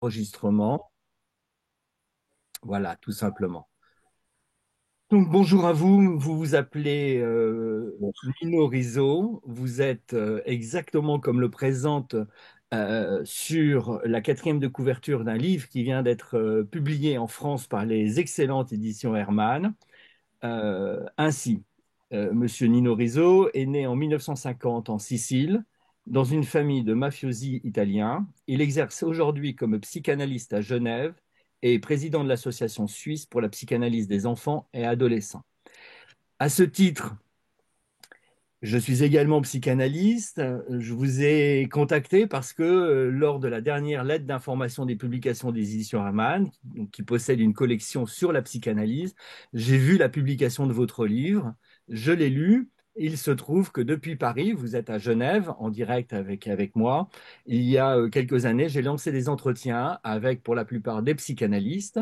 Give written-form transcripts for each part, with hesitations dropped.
Enregistrement. Voilà, tout simplement. Donc, bonjour à vous. Vous vous appelez Bon, Nino Rizzo. Vous êtes exactement comme le présente sur la quatrième de couverture d'un livre qui vient d'être publié en France par les excellentes éditions Hermann. Ainsi, Monsieur Nino Rizzo est né en 1950 en Sicile, dans une famille de mafiosi italiens. Il exerce aujourd'hui comme psychanalyste à Genève et est président de l'Association suisse pour la psychanalyse des enfants et adolescents. À ce titre, je suis également psychanalyste. Je vous ai contacté parce que lors de la dernière lettre d'information des publications des éditions Hermann, qui possède une collection sur la psychanalyse, j'ai vu la publication de votre livre, je l'ai lu. Il se trouve que depuis Paris, vous êtes à Genève en direct avec moi. Il y a quelques années, j'ai lancé des entretiens avec, pour la plupart, des psychanalystes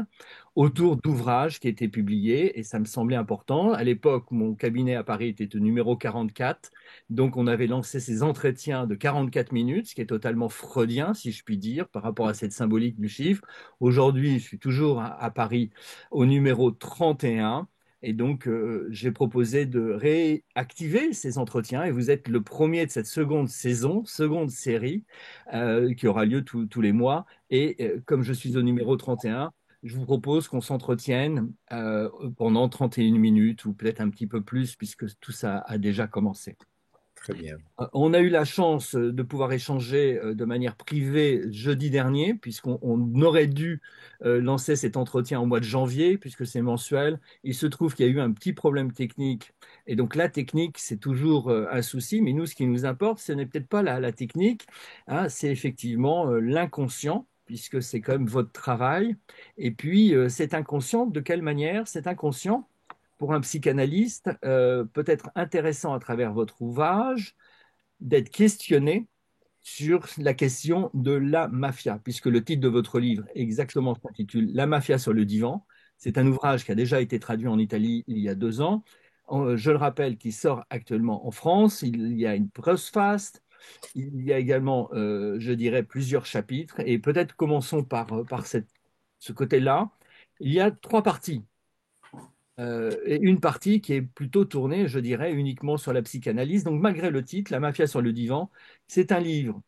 autour d'ouvrages qui étaient publiés et ça me semblait important. À l'époque, mon cabinet à Paris était au numéro 44, donc on avait lancé ces entretiens de 44 minutes, ce qui est totalement freudien, si je puis dire, par rapport à cette symbolique du chiffre. Aujourd'hui, je suis toujours à Paris au numéro 31. Et donc, j'ai proposé de réactiver ces entretiens et vous êtes le premier de cette seconde saison, seconde série, qui aura lieu tous les mois. Et comme je suis au numéro 31, je vous propose qu'on s'entretienne pendant 31 minutes ou peut-être un petit peu plus puisque tout ça a déjà commencé. très bien. On a eu la chance de pouvoir échanger de manière privée jeudi dernier puisqu'on aurait dû lancer cet entretien au mois de janvier puisque c'est mensuel. Il se trouve qu'il y a eu un petit problème technique et donc la technique c'est toujours un souci mais nous ce qui nous importe ce n'est peut-être pas la technique, hein, c'est effectivement l'inconscient puisque c'est quand même votre travail. Et puis, cet inconscient, de quelle manière cet inconscient, pour un psychanalyste, peut être intéressant à travers votre ouvrage, d'être questionné sur la question de la mafia, puisque le titre de votre livre exactement s'intitule La mafia sur le divan. C'est un ouvrage qui a déjà été traduit en Italie il y a 2 ans. Je le rappelle, qui sort actuellement en France. Il y a une postface. Il y a également, je dirais, plusieurs chapitres. Et peut-être commençons par ce côté-là. Il y a trois parties. Et une partie qui est plutôt tournée, je dirais, uniquement sur la psychanalyse. Donc, malgré le titre, La mafia sur le divan, c'est un livre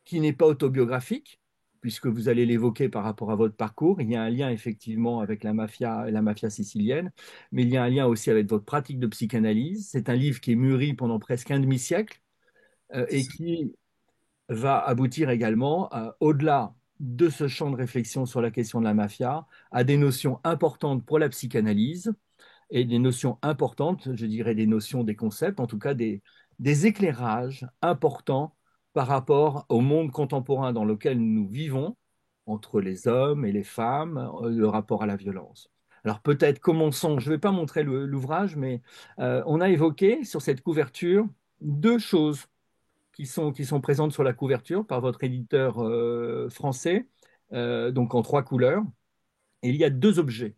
qui n'est pas autobiographique, puisque vous allez l'évoquer par rapport à votre parcours. Il y a un lien effectivement avec la mafia sicilienne, mais il y a un lien aussi avec votre pratique de psychanalyse. C'est un livre qui est mûri pendant presque un demi-siècle et qui va aboutir également, au-delà de ce champ de réflexion sur la question de la mafia, à des notions importantes pour la psychanalyse et des notions importantes, je dirais des notions, des concepts, en tout cas des éclairages importants par rapport au monde contemporain dans lequel nous vivons, entre les hommes et les femmes, le rapport à la violence. Alors peut-être commençons, je ne vais pas montrer l'ouvrage, mais on a évoqué sur cette couverture deux choses qui sont présentes sur la couverture par votre éditeur français, donc en trois couleurs. Et il y a deux objets.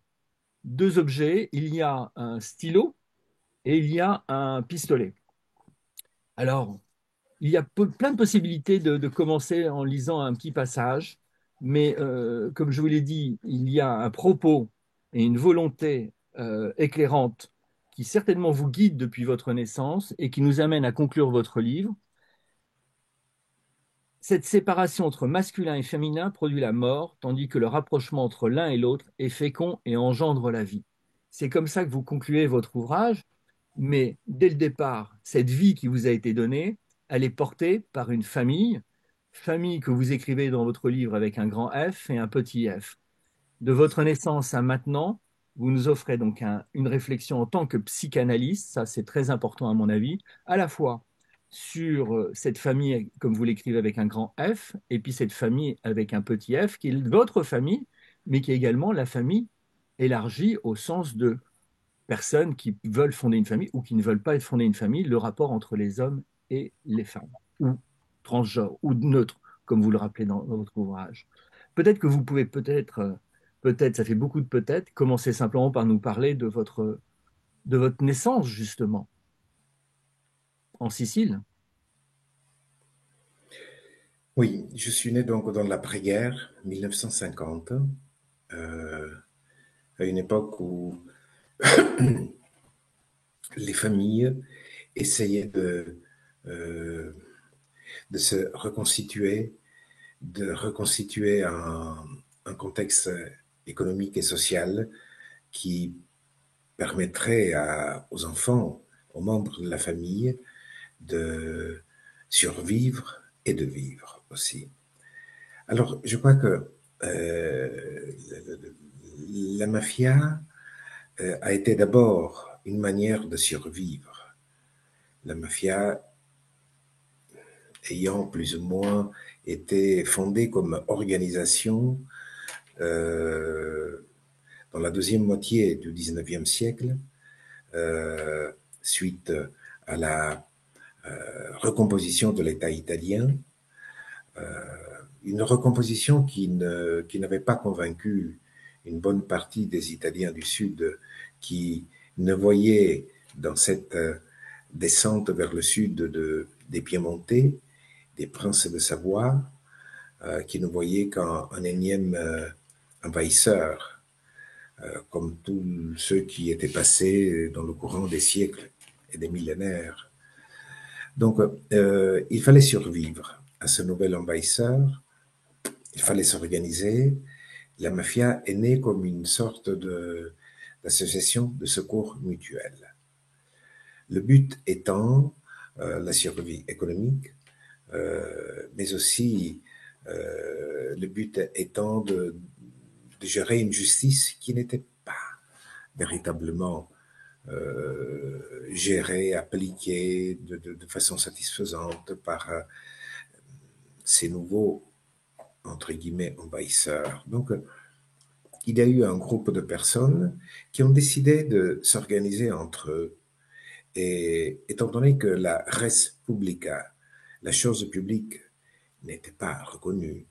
Deux objets, il y a un stylo et il y a un pistolet. Alors, il y a plein de possibilités de commencer en lisant un petit passage, mais comme je vous l'ai dit, il y a un propos et une volonté éclairante qui certainement vous guide depuis votre naissance et qui nous amène à conclure votre livre. Cette séparation entre masculin et féminin produit la mort, tandis que le rapprochement entre l'un et l'autre est fécond et engendre la vie. C'est comme ça que vous concluez votre ouvrage, mais dès le départ, cette vie qui vous a été donnée, elle est portée par une famille, famille que vous écrivez dans votre livre avec un grand F et un petit f. De votre naissance à maintenant, vous nous offrez donc une réflexion en tant que psychanalyste, ça c'est très important à mon avis, à la fois sur cette famille, comme vous l'écrivez avec un grand F, et puis cette famille avec un petit f, qui est votre famille, mais qui est également la famille élargie au sens de personnes qui veulent fonder une famille ou qui ne veulent pas fonder une famille, le rapport entre les hommes et les femmes, ou transgenres, ou neutres, comme vous le rappelez dans votre ouvrage. Peut-être que vous pouvez peut-être, ça fait beaucoup de peut-être, commencer simplement par nous parler de votre naissance, justement, en Sicile. Oui, je suis né donc dans l'après-guerre, 1950, euh, à une époque où les familles essayaient euh, de se reconstituer, de reconstituer un contexte économique et social qui permettrait aux enfants, aux membres de la famille, de survivre et de vivre aussi. Alors, je crois que la mafia a été d'abord une manière de survivre. La mafia ayant plus ou moins été fondée comme organisation euh, dans la deuxième moitié du 19e siècle, euh, suite à la recomposition de l'État italien, une recomposition qui n'avait pas convaincu une bonne partie des Italiens du Sud qui ne voyaient dans cette descente vers le sud des Piémontais, des princes de Savoie, qui ne voyaient qu'un énième envahisseur, comme tous ceux qui étaient passés dans le courant des siècles et des millénaires. Donc, il fallait survivre à ce nouvel envahisseur, il fallait s'organiser. La mafia est née comme une sorte d'association de secours mutuel. Le but étant la survie économique, mais aussi le but étant de gérer une justice qui n'était pas véritablement gérée, appliquée de façon satisfaisante par ces nouveaux, entre guillemets, envahisseurs. Donc, il y a eu un groupe de personnes qui ont décidé de s'organiser entre eux. Et étant donné que la res publica, la chose publique, n'était pas reconnue,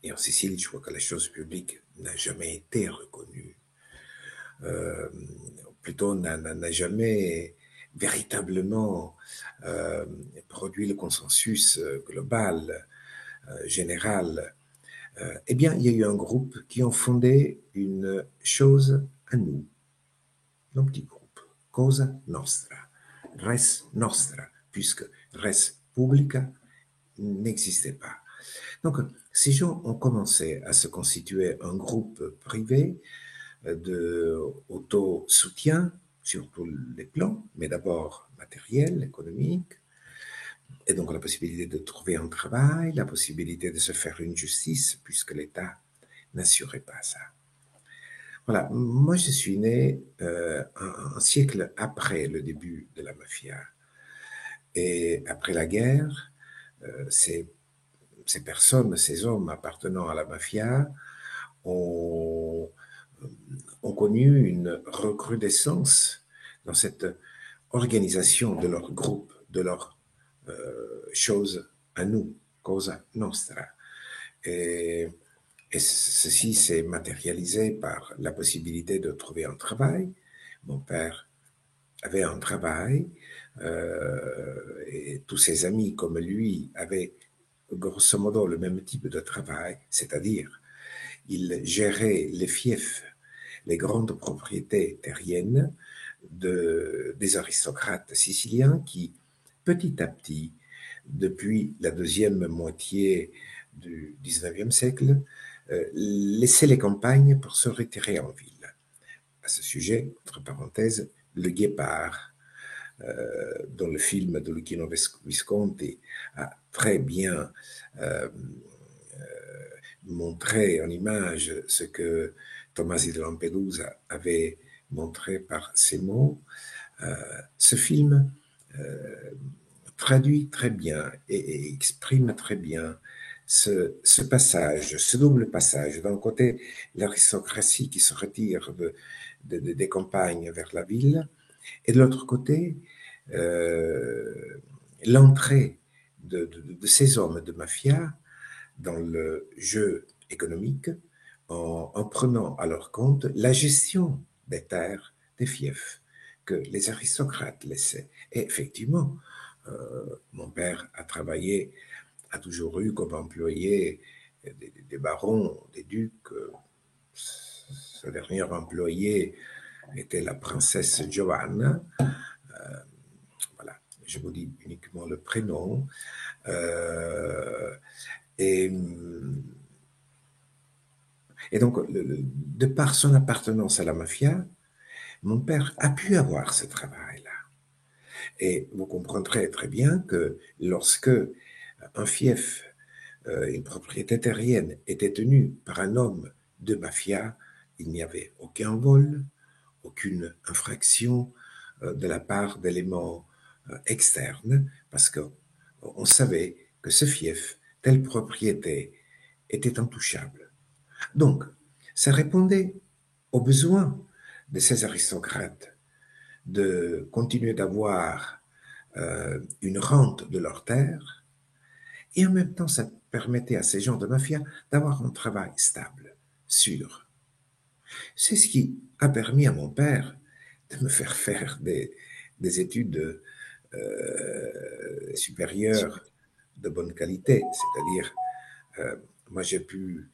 et en Sicile, je crois que la chose publique n'a jamais été reconnue, euh, plutôt n'a jamais véritablement euh, produit le consensus global, général. Eh bien, il y a eu un groupe qui ont fondé une chose à nous, un petit groupe, Cosa Nostra, Res Nostra, puisque Res Publica n'existait pas. Donc, ces gens ont commencé à se constituer un groupe privé de auto-soutien sur tous les plans, mais d'abord matériel, économique, et donc la possibilité de trouver un travail, la possibilité de se faire une justice, puisque l'État n'assurait pas ça. Voilà, moi je suis né un siècle après le début de la mafia. Et après la guerre, ces personnes, ces hommes appartenant à la mafia ont, ont connu une recrudescence dans cette organisation de leur groupe, de leur chose à nous, cosa nostra. Et, et ceci s'est matérialisé par la possibilité de trouver un travail. Mon père avait un travail et tous ses amis comme lui avaient grosso modo le même type de travail, c'est-à-dire il gérait les fiefs, les grandes propriétés terriennes des aristocrates siciliens qui, petit à petit, depuis la deuxième moitié du XIXe siècle, laissaient les campagnes pour se retirer en ville. À ce sujet, entre parenthèses, le guépard, dans le film de Luchino Visconti, a très bien euh, montré en image ce que Tomasi de Lampedusa avait montré par ses mots. Ce film traduit très bien et exprime très bien ce passage, ce double passage. D'un côté, l'aristocratie qui se retire des campagnes vers la ville, et de l'autre côté, euh, l'entrée de ces hommes de mafia dans le jeu économique en prenant à leur compte la gestion des terres, des fiefs que les aristocrates laissaient. Et effectivement, mon père a travaillé a toujours eu comme employé des barons, des ducs. Sa dernière employée était la princesse Giovanna. Voilà, je vous dis uniquement le prénom. Euh, et, et donc, de par son appartenance à la mafia, mon père a pu avoir ce travail-là. Et vous comprendrez très bien que lorsque un fief, une propriété terrienne était tenue par un homme de mafia, il n'y avait aucun vol, aucune infraction de la part d'éléments externes, parce qu'on savait que ce fief, telle propriété, était intouchable. Donc, ça répondait aux besoins de ces aristocrates de continuer d'avoir une rente de leur terre, et en même temps, ça permettait à ces gens de mafia d'avoir un travail stable, sûr. C'est ce qui a permis à mon père de me faire faire des études supérieures de bonne qualité, c'est-à-dire, euh, moi j'ai pu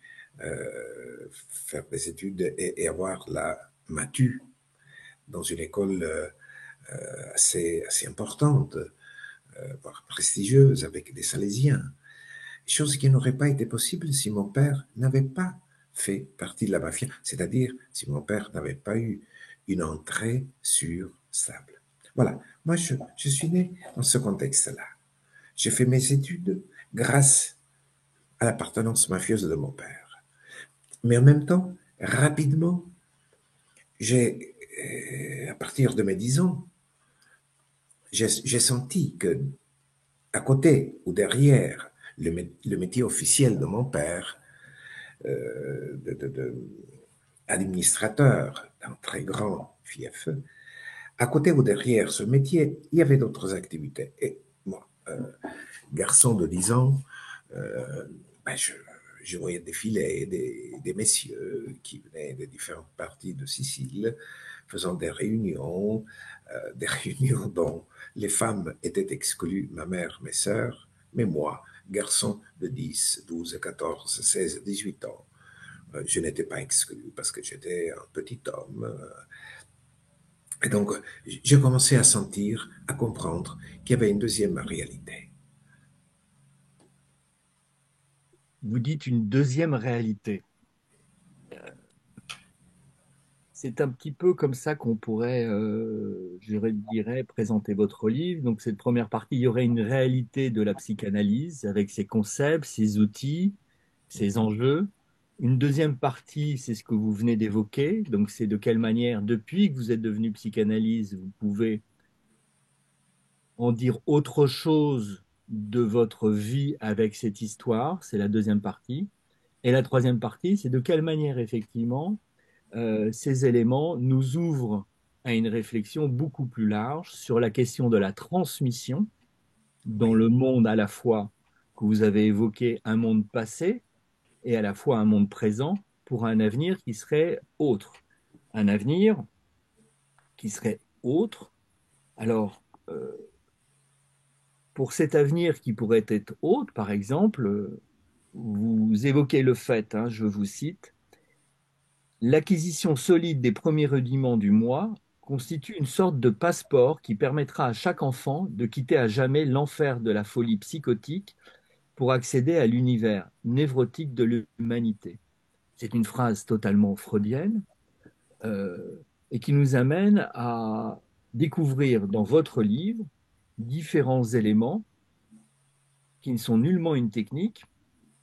faire des études et avoir la matu dans une école assez importante, voire prestigieuse, avec des Salésiens. Chose qui n'aurait pas été possible si mon père n'avait pas fait partie de la mafia, c'est-à-dire si mon père n'avait pas eu une entrée sûre, stable. Voilà, moi je suis né dans ce contexte-là. J'ai fait mes études grâce à l'appartenance mafieuse de mon père. Mais en même temps, rapidement, à partir de mes 10 ans, j'ai senti que à côté ou derrière le métier officiel de mon père, de administrateur d'un très grand fief, à côté ou derrière ce métier, il y avait d'autres activités. Et moi, garçon de 10 ans, ben je voyais défiler des messieurs qui venaient de différentes parties de Sicile, faisant des réunions dont les femmes étaient exclues, ma mère, mes sœurs, mais moi, garçon de 10, 12, 14, 16, 18 ans, je n'étais pas exclu parce que j'étais un petit homme. Et donc, j'ai commencé à sentir, à comprendre qu'il y avait une deuxième réalité. Vous dites une deuxième réalité. C'est un petit peu comme ça qu'on pourrait, je dirais, présenter votre livre. Donc, cette première partie, il y aurait une réalité de la psychanalyse avec ses concepts, ses outils, ses enjeux. Une deuxième partie, c'est ce que vous venez d'évoquer. Donc, c'est de quelle manière, depuis que vous êtes devenu psychanalyste, vous pouvez en dire autre chose de votre vie avec cette histoire. C'est la deuxième partie. Et la troisième partie, c'est de quelle manière, effectivement, ces éléments nous ouvrent à une réflexion beaucoup plus large sur la question de la transmission dans Oui, le monde à la fois que vous avez évoqué, un monde passé et à la fois un monde présent pour un avenir qui serait autre. Un avenir qui serait autre. Alors, pour cet avenir qui pourrait être autre, par exemple, vous évoquez le fait, hein, je vous cite, l'acquisition solide des premiers rudiments du moi constitue une sorte de passeport qui permettra à chaque enfant de quitter à jamais l'enfer de la folie psychotique pour accéder à l'univers névrotique de l'humanité. C'est une phrase totalement freudienne euh, et qui nous amène à découvrir dans votre livre différents éléments qui ne sont nullement une technique,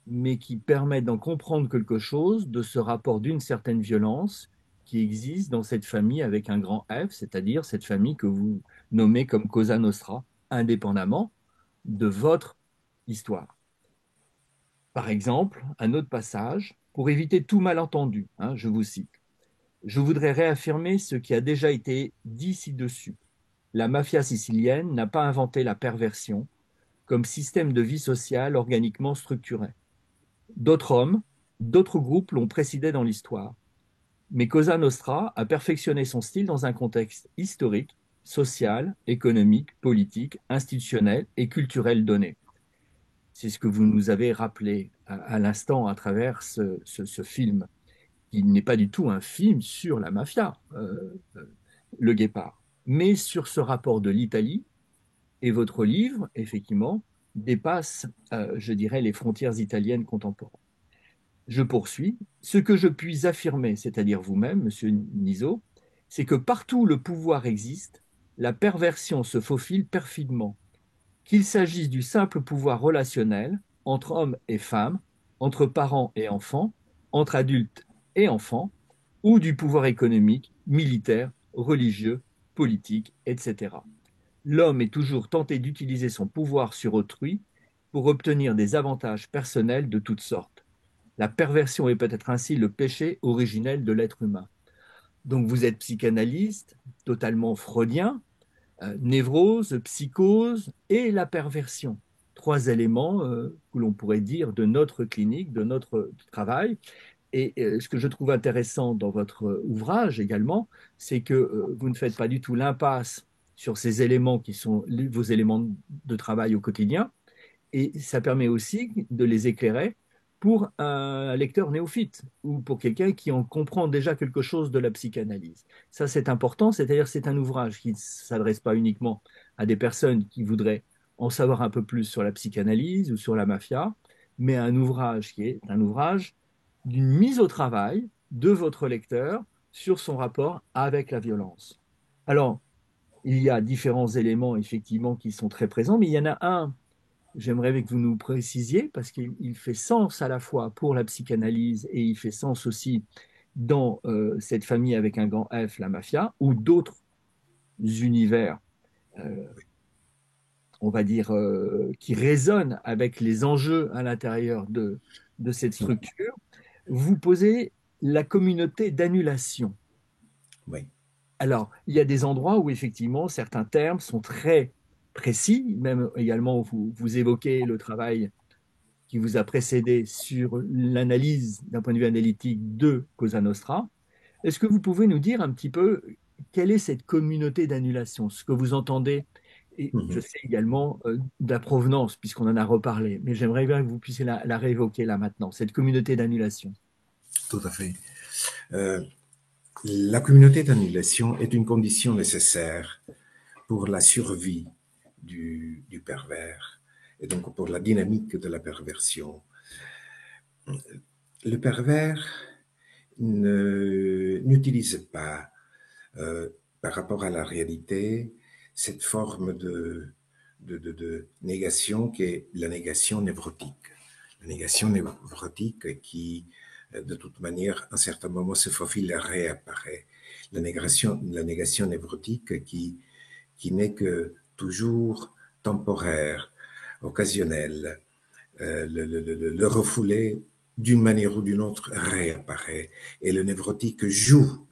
mais qui permettent d'en comprendre quelque chose de ce rapport d'une certaine violence qui existe dans cette famille avec un grand F, c'est-à-dire cette famille que vous nommez comme Cosa Nostra, indépendamment de votre histoire. Par exemple, un autre passage, pour éviter tout malentendu, hein, je vous cite, je voudrais réaffirmer ce qui a déjà été dit ci-dessus. La mafia sicilienne n'a pas inventé la perversion comme système de vie sociale organiquement structuré. D'autres hommes, d'autres groupes l'ont précédé dans l'histoire. Mais Cosa Nostra a perfectionné son style dans un contexte historique, social, économique, politique, institutionnel et culturel donné. C'est ce que vous nous avez rappelé à l'instant à travers ce film, qui n'est pas du tout un film sur la mafia, Le Guépard, mais sur ce rapport de l'Italie. Et votre livre, effectivement, dépasse, je dirais, les frontières italiennes contemporaines. Je poursuis. Ce que je puis affirmer, c'est-à-dire vous-même, Monsieur Nizot, c'est que partout où le pouvoir existe, la perversion se faufile perfidement, qu'il s'agisse du simple pouvoir relationnel entre hommes et femmes, entre parents et enfants, entre adultes et enfants, ou du pouvoir économique, militaire, religieux, politique, etc. L'homme est toujours tenté d'utiliser son pouvoir sur autrui pour obtenir des avantages personnels de toutes sortes. La perversion est peut-être ainsi le péché originel de l'être humain. Donc vous êtes psychanalyste, totalement freudien, névrose, psychose et la perversion. Trois éléments que l'on pourrait dire de notre clinique, de notre travail. Et ce que je trouve intéressant dans votre ouvrage également, c'est que vous ne faites pas du tout l'impasse sur ces éléments qui sont vos éléments de travail au quotidien, et ça permet aussi de les éclairer pour un lecteur néophyte ou pour quelqu'un qui en comprend déjà quelque chose de la psychanalyse. Ça, c'est important, c'est-à-dire c'est un ouvrage qui ne s'adresse pas uniquement à des personnes qui voudraient en savoir un peu plus sur la psychanalyse ou sur la mafia, mais un ouvrage qui est un ouvrage d'une mise au travail de votre lecteur sur son rapport avec la violence. Alors, il y a différents éléments effectivement qui sont très présents, mais il y en a un, j'aimerais que vous nous précisiez, parce qu'il fait sens à la fois pour la psychanalyse et il fait sens aussi dans cette famille avec un grand F, la mafia, ou d'autres univers, euh, on va dire, qui résonnent avec les enjeux à l'intérieur de cette structure. Vous posez la communauté d'annulation. Oui. Alors, il y a des endroits où effectivement certains termes sont très précis, même également vous évoquez le travail qui vous a précédé sur l'analyse d'un point de vue analytique de Cosa Nostra. Est-ce que vous pouvez nous dire un petit peu quelle est cette communauté d'annulation, ce que vous entendez? Et je Mhm. sais également de la provenance, puisqu'on en a reparlé, mais j'aimerais bien que vous puissiez la réévoquer là maintenant, cette communauté d'annulation. Tout à fait. Euh, la communauté d'annulation est une condition nécessaire pour la survie du pervers et donc pour la dynamique de la perversion. Le pervers n'utilise pas, euh, par rapport à la réalité, cette forme de négation qui est la négation névrotique. La négation névrotique qui, de toute manière, à un certain moment se faufile et réapparaît. La négation névrotique qui n'est que toujours temporaire, occasionnelle, le refoulé d'une manière ou d'une autre réapparaît. Et le névrotique joue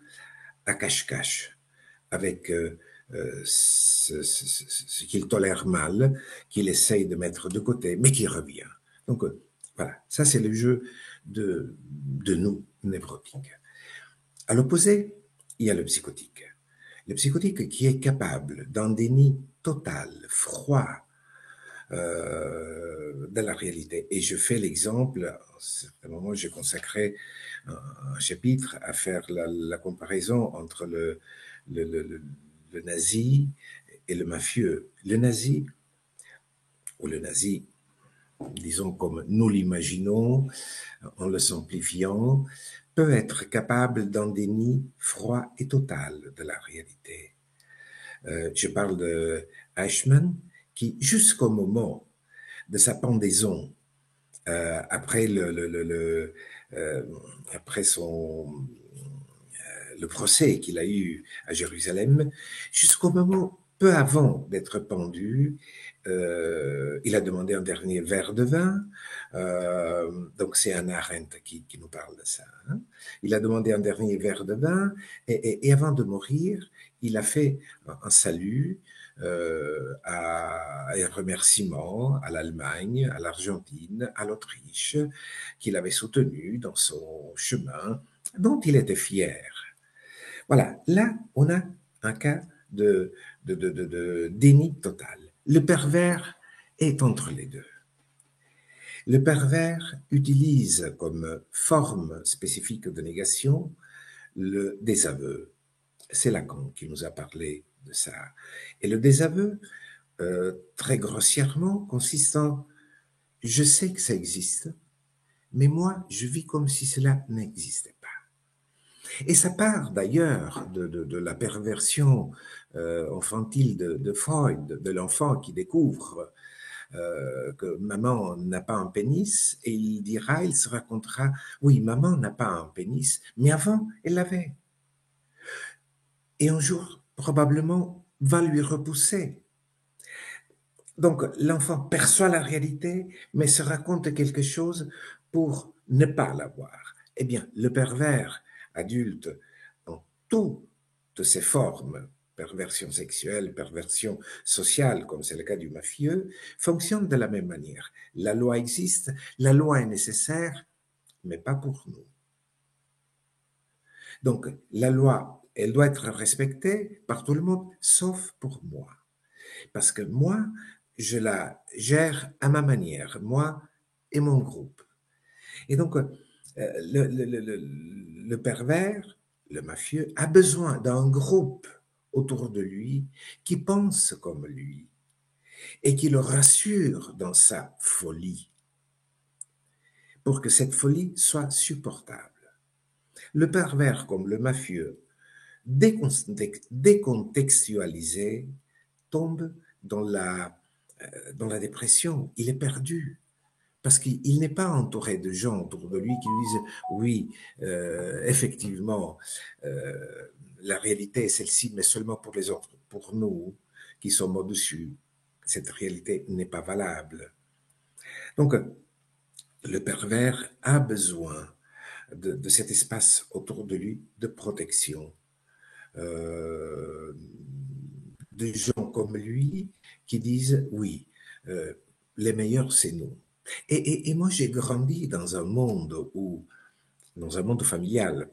à cache-cache avec ce qu'il tolère mal, qu'il essaye de mettre de côté, mais qui revient. Donc voilà, ça c'est le jeu de nous, névrotiques. À l'opposé, il y a le psychotique. Le psychotique qui est capable d'un déni total, froid, de la réalité. Et je fais l'exemple, à un certain moment, j'ai consacré un chapitre à faire la comparaison entre le, le, le nazi et le mafieux. Le nazi, ou le nazi, disons comme nous l'imaginons, en le simplifiant, peut être capable d'un déni froid et total de la réalité. Je parle de Eichmann, qui, jusqu'au moment de sa pendaison, après euh, après le procès qu'il a eu à Jérusalem, jusqu'au moment peu avant d'être pendu, il a demandé un dernier verre de vin. Donc c'est Hannah Arendt qui nous parle de ça. Hein. Il a demandé un dernier verre de vin et avant de mourir, il a fait un salut, un remerciement à l'Allemagne, à l'Argentine, à l'Autriche, qu'il avait soutenu dans son chemin, dont il était fier. Voilà, là, on a un cas de déni total. Le pervers est entre les deux. Le pervers utilise comme forme spécifique de négation le désaveu. C'est Lacan qui nous a parlé de ça. Et le désaveu, très grossièrement, consiste en je sais que ça existe, mais moi, je vis comme si cela n'existait pas. Et ça part d'ailleurs de la perversion infantile de Freud, de l'enfant qui découvre que maman n'a pas un pénis, et il dira, il se racontera, oui, maman n'a pas un pénis, mais avant, elle l'avait. Et un jour, probablement, va lui repousser. Donc, l'enfant perçoit la réalité, mais se raconte quelque chose pour ne pas l'avoir. Eh bien, le pervers adulte, dans toutes ses formes, perversion sexuelle, perversion sociale, comme c'est le cas du mafieux, fonctionne de la même manière. La loi existe, la loi est nécessaire, mais pas pour nous. Donc, la loi, elle doit être respectée par tout le monde, sauf pour moi. Parce que moi, je la gère à ma manière, moi et mon groupe. Et donc, le pervers, le mafieux, a besoin d'un groupe autour de lui qui pense comme lui et qui le rassure dans sa folie pour que cette folie soit supportable. Le pervers comme le mafieux, décontextualisé, tombe dans la dépression. Il est perdu. Parce qu'il n'est pas entouré de gens autour de lui qui lui disent oui, effectivement, la réalité est celle-ci, mais seulement pour les autres. Pour nous, qui sommes au-dessus, cette réalité n'est pas valable. Donc, le pervers a besoin de cet espace autour de lui de protection, euh, de gens comme lui qui disent oui, euh, les meilleurs, c'est nous. Et moi, j'ai grandi dans un monde familial.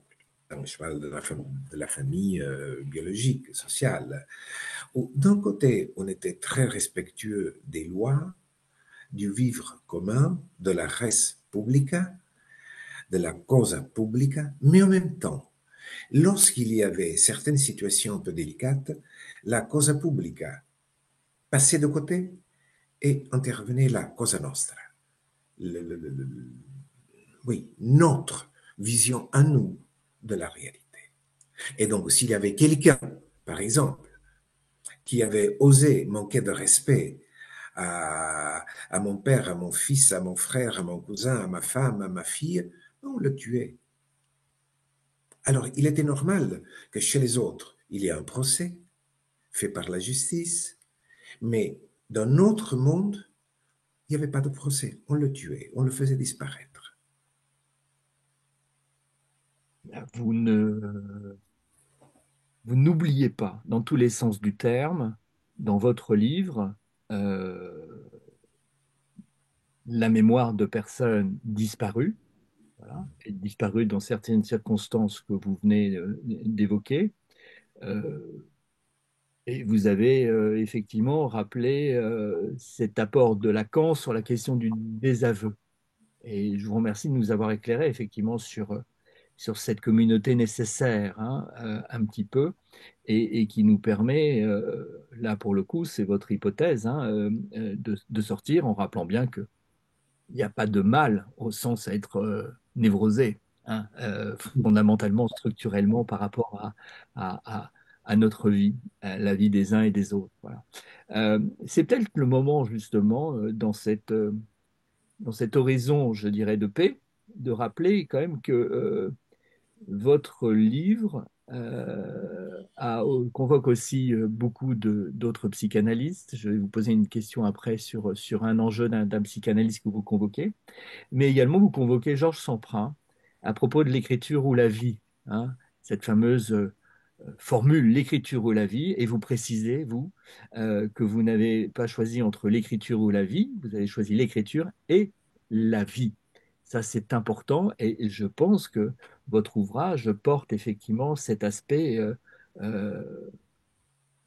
Donc, je parle de la famille biologique, sociale, où d'un côté, on était très respectueux des lois, du vivre commun, de la res publica, de la cosa publica, mais en même temps, lorsqu'il y avait certaines situations un peu délicates, la cosa publica passait de côté et intervenait la cosa nostra. Le, le, le, oui, notre vision à nous de la réalité. Et donc, s'il y avait quelqu'un, par exemple, qui avait osé manquer de respect à mon père, à mon fils, à mon frère, à mon cousin, à ma femme, à ma fille, on le tuait. Alors, il était normal que chez les autres, il y ait un procès fait par la justice, mais dans notre monde, il n'y avait pas de procès. On le tuait, on le faisait disparaître. Vous ne, vous n'oubliez pas, dans tous les sens du terme, dans votre livre, euh, la mémoire de personnes disparues, voilà, et disparues dans certaines circonstances que vous venez d'évoquer. Euh, et vous avez effectivement rappelé cet apport de Lacan sur la question du désaveu. Et je vous remercie de nous avoir éclairé effectivement sur cette communauté nécessaire, hein, un petit peu, et qui nous permet, là pour le coup, c'est votre hypothèse, hein, de sortir en rappelant bien qu'il n'y a pas de mal au sens à être névrosé, hein, fondamentalement, structurellement par rapport à notre vie, à la vie des uns et des autres. Voilà. C'est peut-être le moment justement dans cet horizon, je dirais, de paix, de rappeler quand même que votre livre convoque aussi beaucoup d'autres psychanalystes. Je vais vous poser une question après sur un enjeu d'un psychanalyste que vous convoquez. Mais également, vous convoquez Georges Semprin à propos de l'écriture ou la vie, hein, cette fameuse formule l'écriture ou la vie, et vous précisez, vous, que vous n'avez pas choisi entre l'écriture ou la vie, vous avez choisi l'écriture et la vie. Ça, c'est important, et je pense que votre ouvrage porte effectivement cet aspect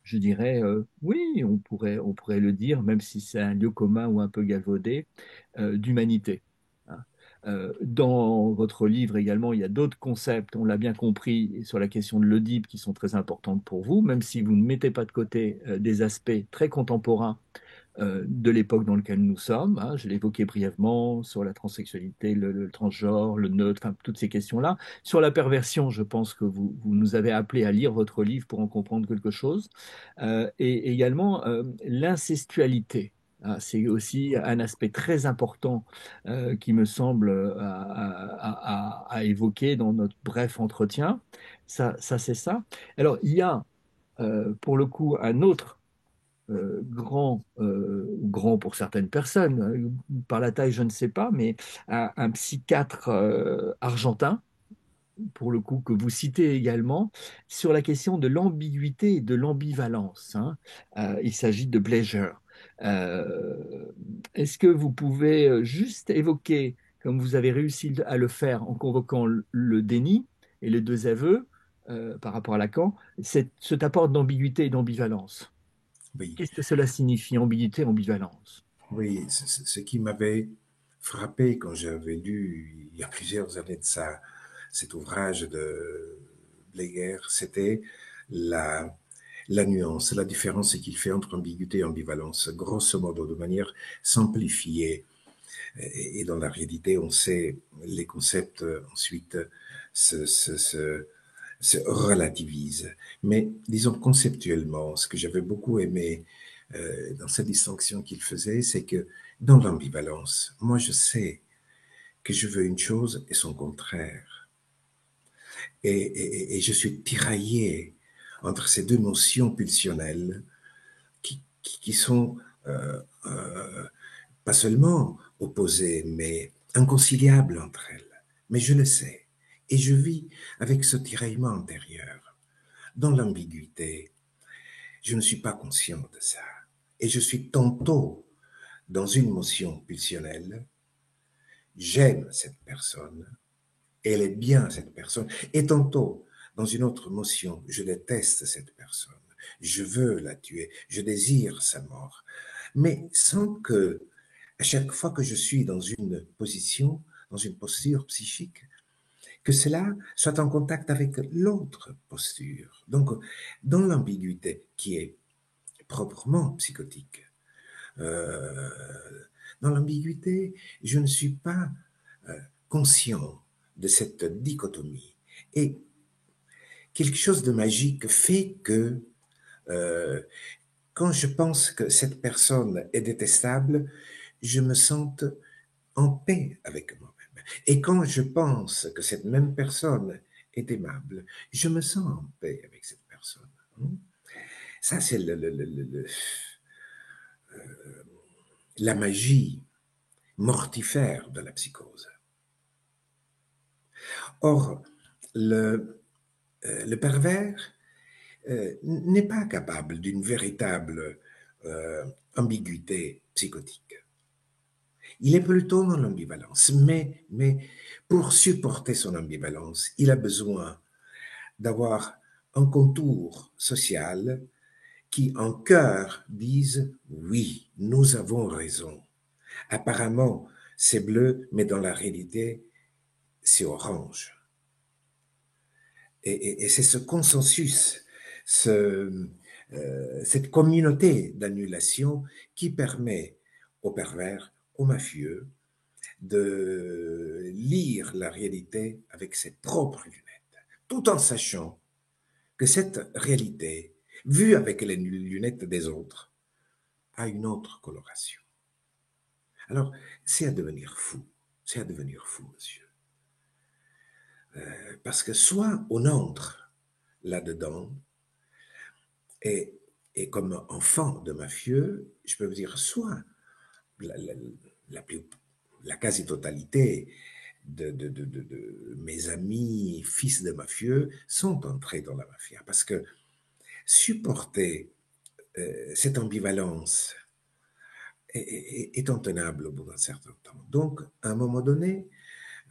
je dirais, oui, on pourrait le dire, même si c'est un lieu commun ou un peu galvaudé, d'humanité. Hein. Dans votre livre également, il y a d'autres concepts, on l'a bien compris, sur la question de l'Oedipe qui sont très importantes pour vous, même si vous ne mettez pas de côté des aspects très contemporains de l'époque dans laquelle nous sommes. Hein. Je l'ai évoqué brièvement sur la transsexualité, le transgenre, le neutre, enfin, toutes ces questions-là. Sur la perversion, je pense que vous nous avez appelé à lire votre livre pour en comprendre quelque chose. Et également l'incestualité. Ah, c'est aussi un aspect très important qui me semble à évoquer dans notre bref entretien. Ça c'est ça. Alors, il y a pour le coup un autre grand pour certaines personnes, par la taille, je ne sais pas, mais un psychiatre argentin, pour le coup, que vous citez également, sur la question de l'ambiguïté et de l'ambivalence. Hein. Il s'agit de Pleasure. Est-ce que vous pouvez juste évoquer, comme vous avez réussi à le faire en convoquant le déni et les deux aveux par rapport à Lacan, cet apport d'ambiguïté et d'ambivalence? Oui, Qu'est-ce que cela signifie, ambiguïté, ambivalence? oui, ce qui m'avait frappé quand j'avais lu, il y a plusieurs années de ça, cet ouvrage de Bleyer, c'était la, la nuance, la différence qu'il fait entre ambiguïté et ambivalence, grosso modo, de manière simplifiée. Et dans la réalité, on sait, les concepts ensuite se, se, se, se relativisent. Mais disons conceptuellement, ce que j'avais beaucoup aimé dans cette distinction qu'il faisait, c'est que dans l'ambivalence, moi je sais que je veux une chose et son contraire. Et je suis tiraillé entre ces deux notions pulsionnelles qui sont pas seulement opposées, mais inconciliables entre elles. Mais je le sais. Et je vis avec ce tiraillement intérieur. Dans l'ambiguïté, je ne suis pas conscient de ça. Et je suis tantôt dans une motion pulsionnelle, j'aime cette personne, elle est bien cette personne, et tantôt dans une autre motion, je déteste cette personne, je veux la tuer, je désire sa mort, mais sans que, à chaque fois que je suis dans une position, dans une posture psychique, que cela soit en contact avec l'autre posture. Donc, dans l'ambiguïté qui est proprement psychotique, euh, dans l'ambiguïté, je ne suis pas conscient de cette dichotomie. Et quelque chose de magique fait que euh, quand je pense que cette personne est détestable, je me sente en paix avec moi-même. Et quand je pense que cette même personne est aimable, je me sens en paix avec cette personne. Ça, c'est la magie mortifère de la psychose. Or, le pervers n'est pas capable d'une véritable ambiguïté psychotique. Il est plutôt dans l'ambivalence, mais pour supporter son ambivalence, il a besoin d'avoir un contour social qui, en cœur, dise oui, nous avons raison. Apparemment, c'est bleu, mais dans la réalité, c'est orange. Et c'est ce consensus, cette communauté d'annulation qui permet aux pervers, aux mafieux, de lire la réalité avec ses propres lunettes, tout en sachant que cette réalité, vue avec les lunettes des autres, a une autre coloration. Alors, c'est à devenir fou, c'est à devenir fou, monsieur. Parce que soit on entre là-dedans, et, et comme enfant de mafieux, je peux vous dire, soit la, la, la, la quasi-totalité de mes amis fils de mafieux sont entrés dans la mafia parce que supporter cette ambivalence est intenable au bout d'un certain temps. Donc, à un moment donné,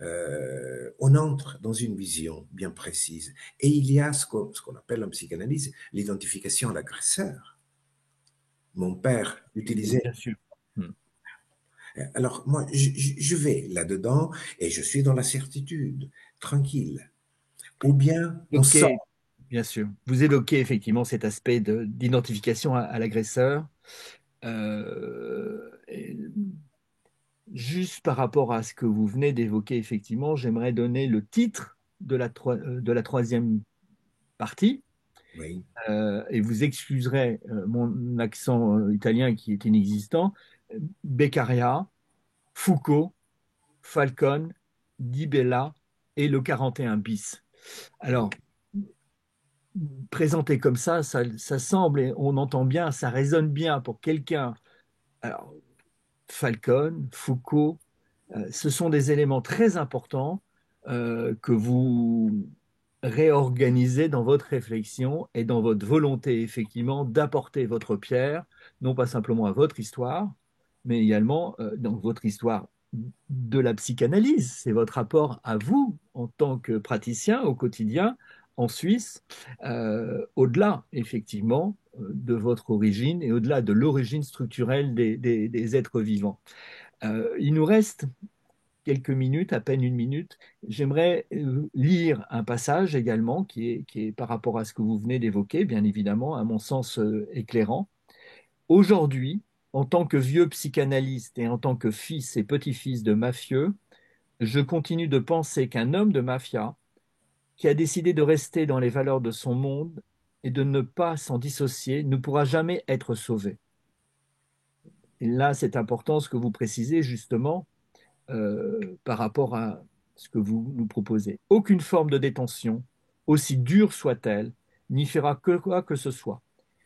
on entre dans une vision bien précise. Et il y a ce qu'on appelle en psychanalyse l'identification à l'agresseur. Mon père utilisait. Bien sûr. Hmm. Alors, moi, je vais là-dedans et je suis dans la certitude, tranquille. Ou bien on Ok, sort. bien sûr. Vous évoquez effectivement cet aspect d'identification à l'agresseur. Et juste par rapport à ce que vous venez d'évoquer, effectivement, j'aimerais donner le titre de la troisième partie. Oui, Et vous excuserez mon accent italien qui est inexistant. Beccaria, Foucault, Falcone, Di Bella et le 41 bis. Alors, oui, présenté comme ça semble, et on entend bien, ça résonne bien pour quelqu'un. Alors, Falcone, Foucault, ce sont des éléments très importants que vous réorganisez dans votre réflexion et dans votre volonté, effectivement, d'apporter votre pierre, non pas simplement à votre histoire, mais également dans votre histoire de la psychanalyse. C'est votre rapport à vous en tant que praticien au quotidien en Suisse, au-delà, effectivement, de votre origine et au-delà de l'origine structurelle des êtres vivants. Il nous reste quelques minutes, à peine une minute. J'aimerais lire un passage également qui est par rapport à ce que vous venez d'évoquer, bien évidemment, à mon sens éclairant. Aujourd'hui, en tant que vieux psychanalyste et en tant que fils et petit-fils de mafieux, je continue de penser qu'un homme de mafia qui a décidé de rester dans les valeurs de son monde et de ne pas s'en dissocier ne pourra jamais être sauvé. Et là, c'est important ce que vous précisez justement par rapport à ce que vous nous proposez. Aucune forme de détention, aussi dure soit-elle, n'y fera que quoi que ce soit.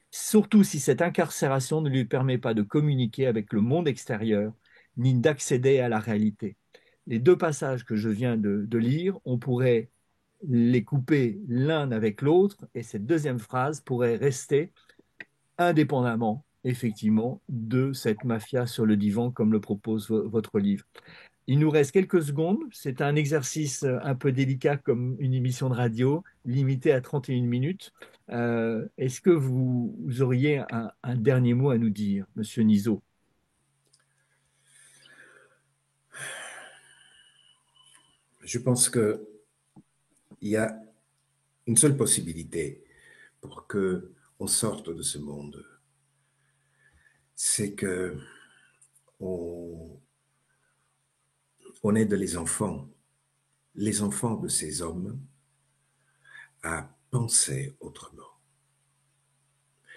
Surtout si cette incarcération ne lui permet pas de communiquer avec le monde extérieur, ni d'accéder à la réalité. Les deux passages que je viens de lire, on pourrait les couper l'un avec l'autre, et cette deuxième phrase pourrait rester indépendamment, effectivement, de cette mafia sur le divan, comme le propose votre livre. Il nous reste quelques secondes. C'est un exercice un peu délicat comme une émission de radio, limitée à 31 minutes. Est-ce que vous auriez un dernier mot à nous dire, Monsieur Nizot? je pense qu'il y a une seule possibilité pour que on sorte de ce monde, c'est que on, on aide les enfants de ces hommes à penser autrement.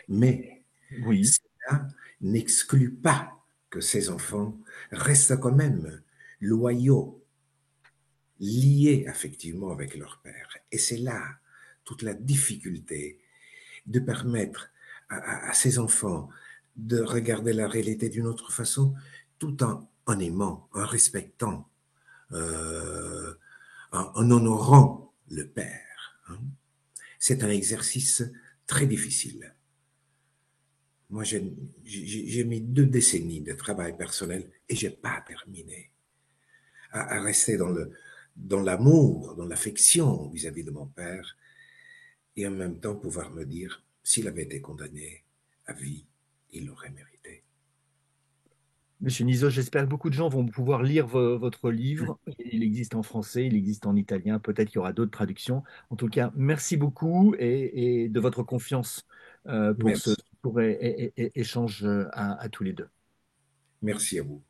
Mais Oui, cela n'exclut pas que ces enfants restent quand même loyaux, liés affectivement avec leur père. Et c'est là toute la difficulté de permettre à ces enfants de regarder la réalité d'une autre façon, tout en aimant, en respectant, euh, en honorant le père. Hein. C'est un exercice très difficile. Moi, j'ai mis 2 décennies de travail personnel et j'ai pas terminé à rester dans l'amour, dans l'affection vis-à-vis de mon père et en même temps pouvoir me dire, s'il avait été condamné à vie, il l'aurait mérité. Monsieur Nizot, j'espère que beaucoup de gens vont pouvoir lire votre livre. Il existe en français, il existe en italien, peut-être qu'il y aura d'autres traductions. En tout cas, merci beaucoup et de votre confiance pour ce Merci. pour échange à tous les deux. Merci à vous.